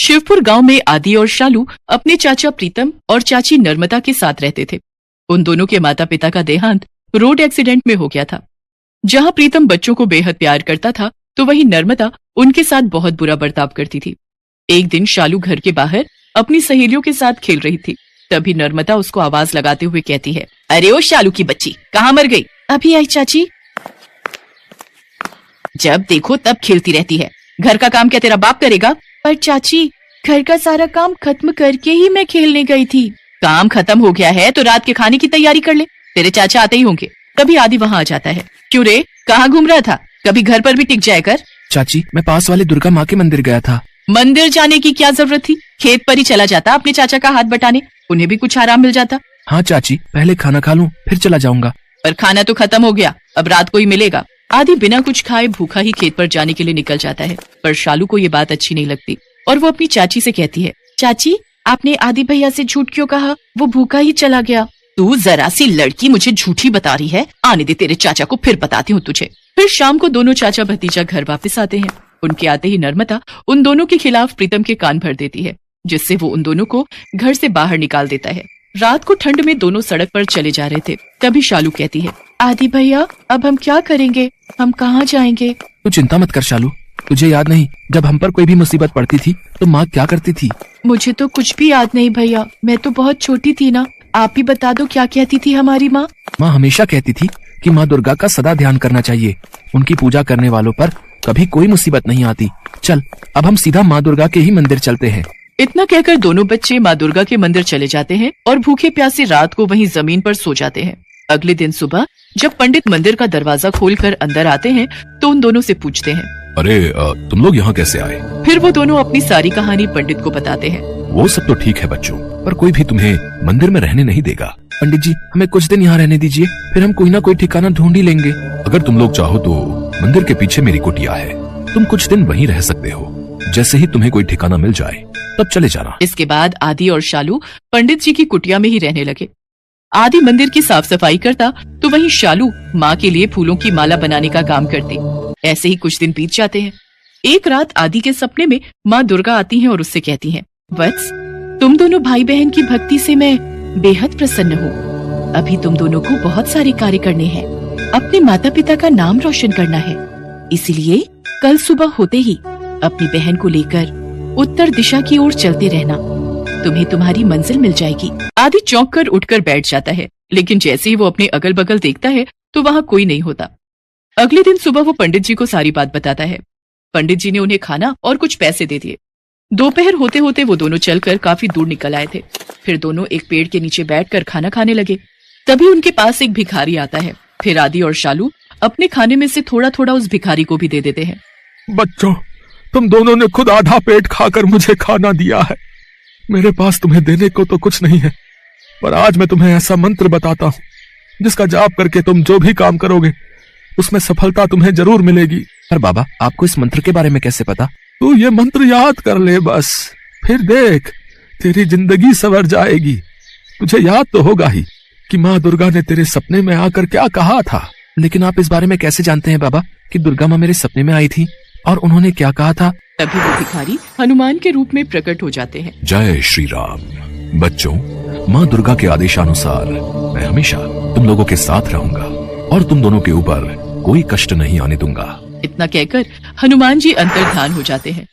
शिवपुर गांव में आदि और शालू अपने चाचा प्रीतम और चाची नर्मदा के साथ रहते थे। उन दोनों के माता पिता का देहांत रोड एक्सीडेंट में हो गया था। जहां प्रीतम बच्चों को बेहद प्यार करता था, तो वहीं नर्मदा उनके साथ बहुत बुरा बर्ताव करती थी। एक दिन शालू घर के बाहर अपनी सहेलियों के साथ खेल रही थी। तभी नर्मदा उसको आवाज लगाते हुए कहती है, अरे ओ शालू की बच्ची, कहाँ मर गई? अभी आई चाची। जब देखो तब खेलती रहती है। घर का काम क्या तेरा बाप करेगा? पर चाची, घर का सारा काम खत्म करके ही मैं खेलने गई थी। काम खत्म हो गया है तो रात के खाने की तैयारी कर ले, तेरे चाचा आते ही होंगे। तभी आदि वहाँ आ जाता है। क्यों रे, कहाँ घूम रहा था? कभी घर पर भी टिक जाया कर। चाची, मैं पास वाले दुर्गा माँ के मंदिर गया था। मंदिर जाने की क्या जरूरत थी? खेत पर ही चला जाता अपने चाचा का हाथ बटाने, उन्हें भी कुछ आराम मिल जाता। हाँ चाची, पहले खाना खा लूं फिर चला जाऊंगा। पर खाना तो खत्म हो गया, अब रात को ही मिलेगा। आदि बिना कुछ खाए भूखा ही खेत पर जाने के लिए निकल जाता है। पर शालू को ये बात अच्छी नहीं लगती और वो अपनी चाची से कहती है, चाची, आपने आदि भैया से झूठ क्यों कहा? वो भूखा ही चला गया। तू जरा सी लड़की मुझे झूठी बता रही है। आने दे तेरे चाचा को, फिर बताती हूँ तुझे। फिर शाम को दोनों चाचा भतीजा घर वापस आते हैं। उनके आते ही नर्मदा उन दोनों के खिलाफ प्रीतम के कान भर देती है, जिससे वो उन दोनों को घर से बाहर निकाल देता है। रात को ठंड में दोनों सड़क पर चले जा रहे थे। तभी शालू कहती है, आदि भैया, अब हम क्या करेंगे? हम कहाँ जाएंगे? तू चिंता मत कर शालू, तुझे याद नहीं जब हम पर कोई भी मुसीबत पड़ती थी तो माँ क्या करती थी? मुझे तो कुछ भी याद नहीं भैया, मैं तो बहुत छोटी थी ना। आप ही बता दो, क्या कहती थी हमारी माँ? माँ हमेशा कहती थी कि माँ दुर्गा का सदा ध्यान करना चाहिए। उनकी पूजा करने वालों पर कभी कोई मुसीबत नहीं आती। चल, अब हम सीधा माँ दुर्गा के ही मंदिर चलते हैं। इतना कहकर दोनों बच्चे माँ दुर्गा के मंदिर चले जाते हैं और भूखे प्यासे रात को वहीं जमीन पर सो जाते हैं। अगले दिन सुबह जब पंडित मंदिर का दरवाजा खोलकर अंदर आते हैं तो उन दोनों से पूछते हैं, अरे तुम लोग यहाँ कैसे आए? फिर वो दोनों अपनी सारी कहानी पंडित को बताते हैं। वो सब तो ठीक है बच्चों, पर कोई भी तुम्हें मंदिर में रहने नहीं देगा। पंडित जी, हमें कुछ दिन यहाँ रहने दीजिए, फिर हम कोई ना कोई ठिकाना ढूंढ ही लेंगे। अगर तुम लोग चाहो तो मंदिर के पीछे मेरी कुटिया है, तुम कुछ दिन वहीं रह सकते हो। जैसे ही तुम्हें कोई ठिकाना मिल जाए तब चले जाना। इसके बाद आदि और शालू पंडित जी की कुटिया में ही रहने लगे। आदि मंदिर की साफ सफाई करता तो वहीं शालू माँ के लिए फूलों की माला बनाने का काम करती। ऐसे ही कुछ दिन बीत जाते हैं। एक रात आदि के सपने में माँ दुर्गा आती हैं और उससे कहती हैं, वत्स, तुम दोनों भाई बहन की भक्ति से मैं बेहद प्रसन्न हूँ। अभी तुम दोनों को बहुत सारे कार्य करने हैं, अपने माता पिता का नाम रोशन करना है। इसीलिए कल सुबह होते ही अपनी बहन को लेकर उत्तर दिशा की ओर चलते रहना, तुम्हें तुम्हारी मंजिल मिल जाएगी। आदि चौंक कर उठकर बैठ जाता है, लेकिन जैसे ही वो अपने अगल बगल देखता है तो वहाँ कोई नहीं होता। अगले दिन सुबह वो पंडित जी को सारी बात बताता है। पंडित जी ने उन्हें खाना और कुछ पैसे दे दिए। दोपहर होते होते वो दोनों चलकर काफी दूर निकल आए थे। फिर दोनों एक पेड़ के नीचे बैठकर खाना खाने लगे। तभी उनके पास एक भिखारी आता है। फिर आदि और शालू अपने खाने में से थोड़ा थोड़ा उस भिखारी को भी दे देते हैं। बच्चों, तुम दोनों ने खुद आधा पेट खाकर मुझे खाना दिया है। मेरे पास तुम्हें देने को तो कुछ नहीं है, पर आज मैं तुम्हें ऐसा मंत्र बताता हूँ जिसका जाप करके तुम जो भी काम करोगे उसमें सफलता तुम्हें जरूर मिलेगी। पर बाबा, आपको इस मंत्र के बारे में कैसे पता? तू ये मंत्र याद कर ले बस, फिर देख तेरी जिंदगी संवर जाएगी। तुझे याद तो होगा ही कि माँ दुर्गा ने तेरे सपने में आकर क्या कहा था। लेकिन आप इस बारे में कैसे जानते हैं बाबा कि दुर्गा माँ मेरे सपने में आई थी और उन्होंने क्या कहा था? तभी वो भिखारी हनुमान के रूप में प्रकट हो जाते हैं। जय श्री राम। बच्चों, माँ दुर्गा के आदेशानुसार मैं हमेशा तुम लोगों के साथ रहूंगा और तुम दोनों के ऊपर कोई कष्ट नहीं आने दूंगा। इतना कहकर हनुमान जी अंतर्धान हो जाते हैं।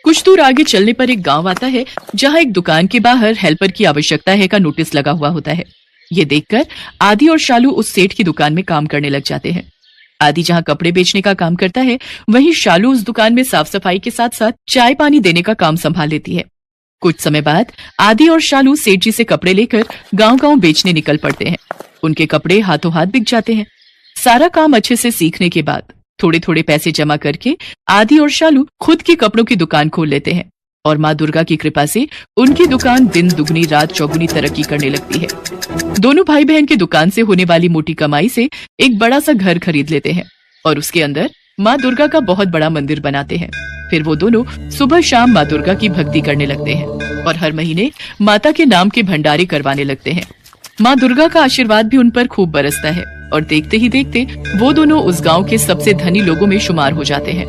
कुछ दूर आगे चलने पर एक गांव आता है, जहां एक दुकान के बाहर हेल्पर की आवश्यकता है का नोटिस लगा हुआ होता है। ये देखकर आदि और शालू उस सेठ की दुकान में काम करने लग जाते हैं। आदि जहां कपड़े बेचने का काम करता है, वहीं शालू उस दुकान में साफ सफाई के साथ साथ चाय पानी देने का काम संभाल लेती है। कुछ समय बाद आदि और शालू सेठ जी से कपड़े लेकर गांव-गांव बेचने निकल पड़ते हैं। उनके कपड़े हाथों हाथ बिक जाते हैं। सारा काम अच्छे से सीखने के बाद थोड़े थोड़े पैसे जमा करके आदि और शालू खुद की कपड़ों की दुकान खोल लेते हैं और माँ दुर्गा की कृपा से उनकी दुकान दिन दुगनी रात चौगुनी तरक्की करने लगती है। दोनों भाई बहन की दुकान से होने वाली मोटी कमाई से एक बड़ा सा घर खरीद लेते हैं और उसके अंदर माँ दुर्गा का बहुत बड़ा मंदिर बनाते हैं। फिर वो दोनों सुबह शाम माँ दुर्गा की भक्ति करने लगते हैं और हर महीने माता के नाम के भंडारे करवाने लगते हैं। माँ दुर्गा का आशीर्वाद भी उन पर खूब बरसता है और देखते ही देखते वो दोनों उस गांव के सबसे धनी लोगों में शुमार हो जाते हैं।